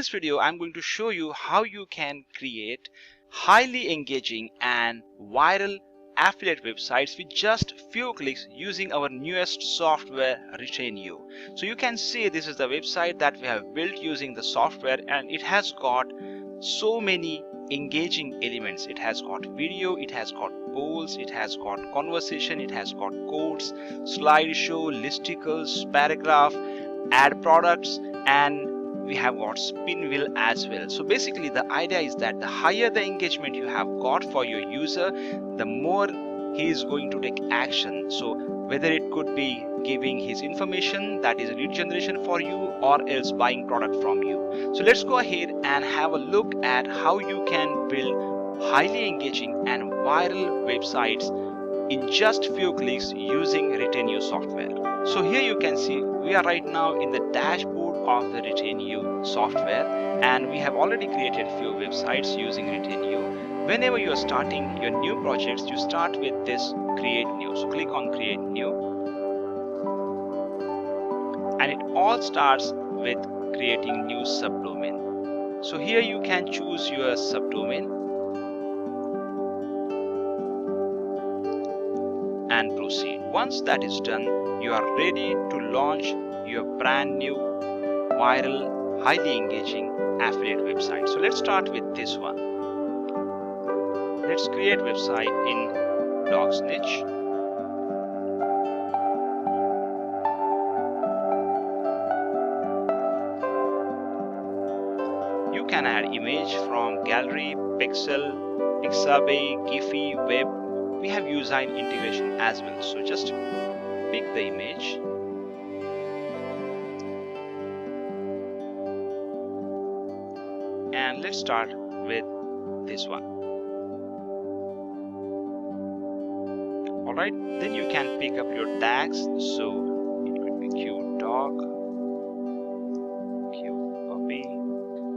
this video, I'm going to show you how you can create highly engaging and viral affiliate websites with just few clicks using our newest software, Retainio. So you can see this is the website that we have built using the software, and it has got so many engaging elements. It has got video, it has got polls, it has got conversation, it has got codes, slideshow, listicles, paragraph, ad products, and we have got spin wheel as well. So basically the idea is that the higher the engagement you have got for your user, the more he is going to take action. So whether it could be giving his information, that is lead generation for you, or else buying product from you. So let's go ahead and have a look at how you can build highly engaging and viral websites in just few clicks using Retainio software. So here you can see we are right now in the dashboard of the Retainio software, and we have already created few websites using Retainio. Whenever you are starting your new projects, you start with this create new. So click on create new, and it all starts with creating new subdomain. So here you can choose your subdomain and proceed. Once that is done, you are ready to launch your brand new viral highly engaging affiliate website. So let's start with this one. Let's create website in dogs niche. You can add image from gallery, pixel, pixabay, giphy, web. We have user integration as well. So just pick the image and let's start with this one. Alright, then you can pick up your tags. So it could be cute dog, cute puppy.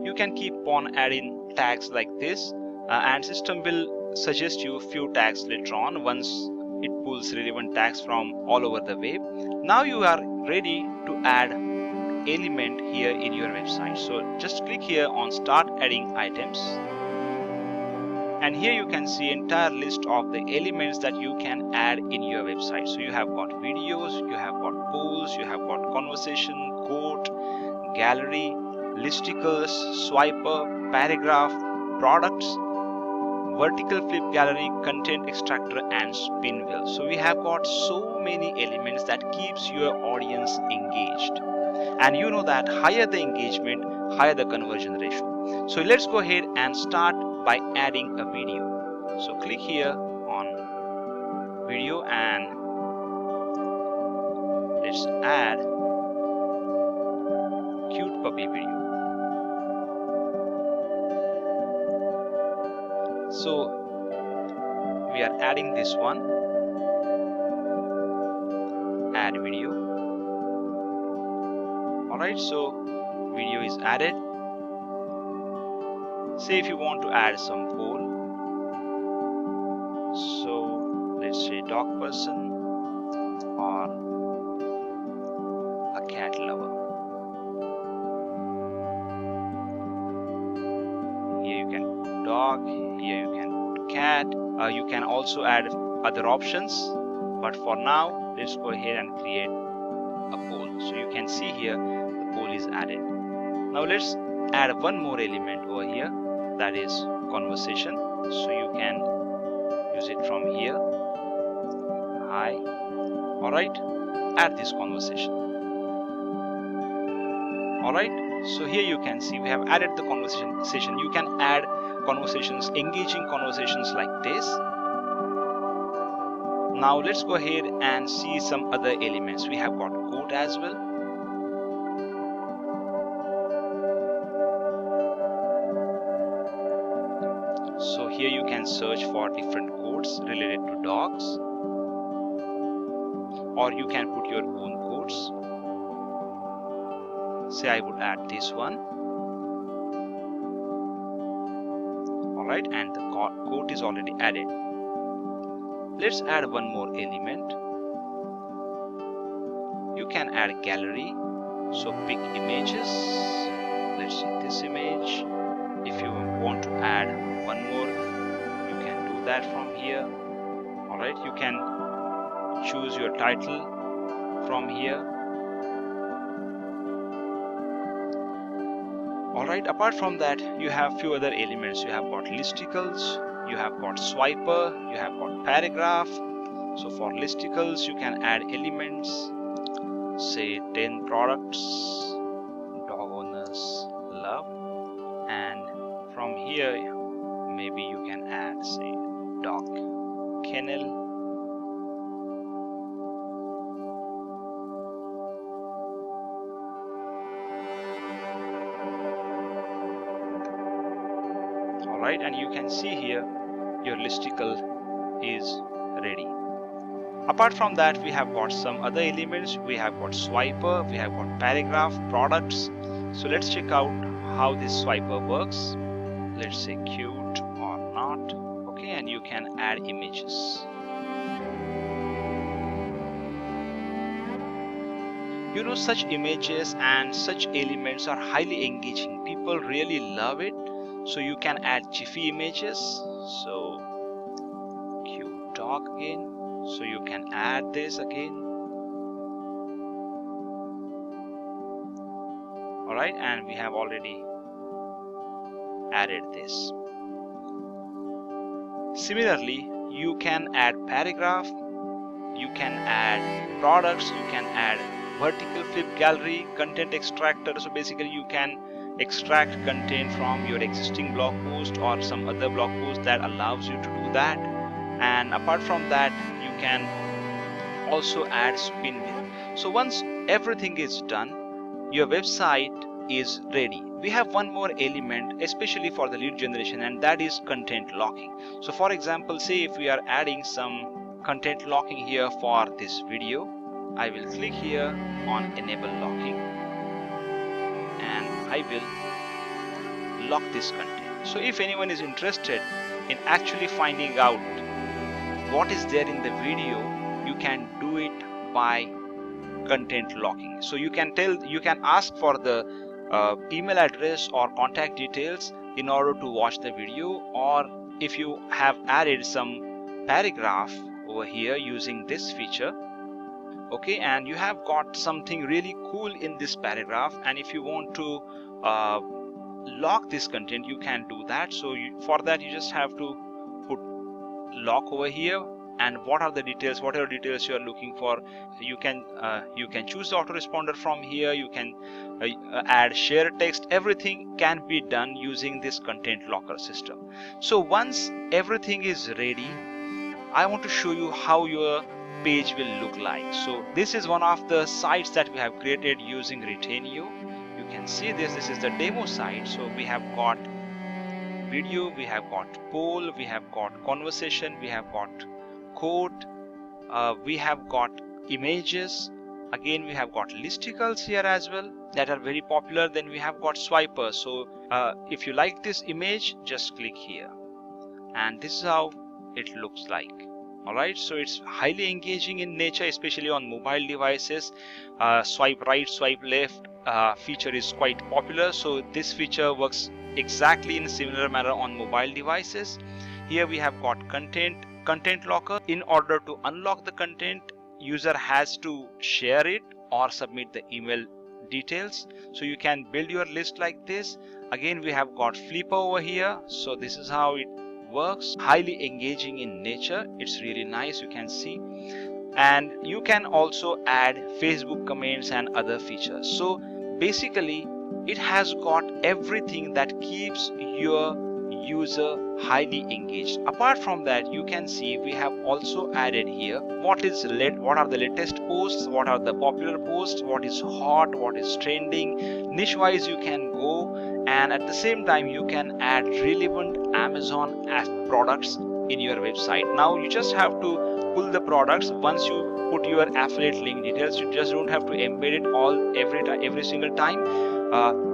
You can keep on adding tags like this, and system will suggest you a few tags later on once it pulls relevant tags from all over the web. Now you are ready to add element here in your website. So just click here on start adding items, and here you can see entire list of the elements that you can add in your website. So you have got videos, you have got polls, you have got conversation, quote, gallery, listicles, swiper, paragraph, products, vertical flip gallery, content extractor, and spin wheel. So we have got so many elements that keeps your audience engaged, and you know that higher the engagement, higher the conversion ratio. So let's go ahead and start by adding a video. So click here on video and let's add cute puppy video. So we are adding this one, add video. Alright, so video is added. Say if you want to add some poll, so let's say dog person or a cat lover. Here you can put dog, here you can put cat. You can also add other options, but for now let's go ahead and create a poll. So you can see here the poll is added. Now let's add one more element over here, that is conversation. So you can use it from here. Hi. Alright, add this conversation. Alright, so here you can see we have added the conversation. You can add conversations, engaging conversations like this. Now let's go ahead and see some other elements. We have got quote as well. So here you can search for different quotes related to dogs, or you can put your own quotes. Say I would add this one. Alright, and the quote is already added. Let's add one more element. You can add gallery, so pick images let's see this image. If you want to add one more, you can do that from here. Alright, you can choose your title from here. Alright, apart from that, you have few other elements. You have got listicles, you have got swiper, you have got paragraph. So for listicles, you can add elements, say 10 products dog owners love, and from here maybe you can add, say, dog kennel. Alright, and you can see here your listicle is ready. Apart from that, we have got some other elements. We have got swiper, we have got paragraph, products. So let's check out how this swiper works. Let's say cute or not. Okay, and you can add images. You know, such images and such elements are highly engaging. People really love it. So you can add jiffy images. So cute dog again. So you can add this again. Alright, and we have already added this. Similarly, you can add paragraph, you can add products, you can add vertical flip gallery, content extractor. So basically you can extract content from your existing blog post or some other blog post that allows you to do that. And apart from that, you can also add spin wheel. So once everything is done, your website is ready. We have one more element, especially for the lead generation, and that is content locking. So for example, say if we are adding some content locking here for this video, I will click here on enable locking and I will lock this content. So if anyone is interested in actually finding out what is there in the video, you can do it by content locking. So you can ask for the email address or contact details in order to watch the video, or if you have added some paragraph over here using this feature, okay, and you have got something really cool in this paragraph, and if you want to lock this content, you can do that. So for that you just have to put lock over here, and what are the details, whatever details you are looking for, you can choose the autoresponder from here. You can add share text. Everything can be done using this content locker system. So once everything is ready, I want to show you how your page will look like. So this is one of the sites that we have created using Retainio. You can see this is the demo site. So we have got video, we have got poll, we have got conversation, we have got code, we have got images, again we have got listicles here as well that are very popular. Then we have got swipers. So if you like this image, just click here, and this is how it looks like. Alright, so it's highly engaging in nature, especially on mobile devices. Swipe right, swipe left feature is quite popular, so this feature works exactly in a similar manner on mobile devices. Here we have got content locker. In order to unlock the content, user has to share it or submit the email details. So you can build your list like this. Again we have got flipper over here. So this is how it works, highly engaging in nature. It's really nice, you can see. And you can also add Facebook comments and other features. So basically it has got everything that keeps your user highly engaged. Apart from that, you can see we have also added here what are the latest posts, what are the popular posts, what is hot, what is trending. Niche wise you can go, and at the same time you can add relevant Amazon products in your website. Now you just have to pull the products. Once you put your affiliate link details, you just don't have to embed it every single time.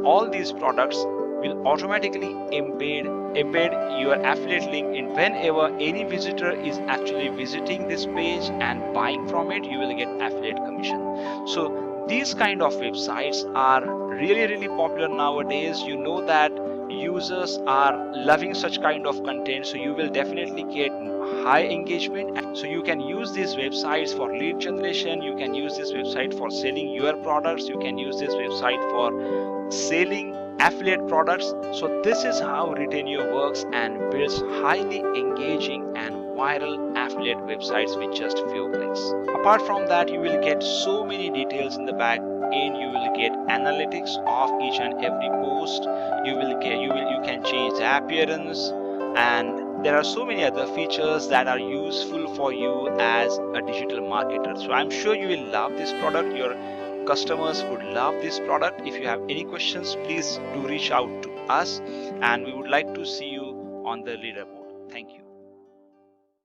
All these products will automatically embed your affiliate link in whenever any visitor is actually visiting this page and buying from it. You will get affiliate commission. So These kind of websites are really popular nowadays. You know that users are loving such kind of content, so you will definitely get high engagement. So you can use these websites for lead generation, you can use this website for selling your products, you can use this website for selling affiliate products. So this is how Retainio works and builds highly engaging and viral affiliate websites with just few clicks. Apart from that, you will get so many details in the back end. You will get analytics of each and every post. You can change the appearance, and there are so many other features that are useful for you as a digital marketer. So I'm sure you will love this product. Your customers would love this product. If you have any questions, please do reach out to us, and we would like to see you on the leaderboard. Thank you.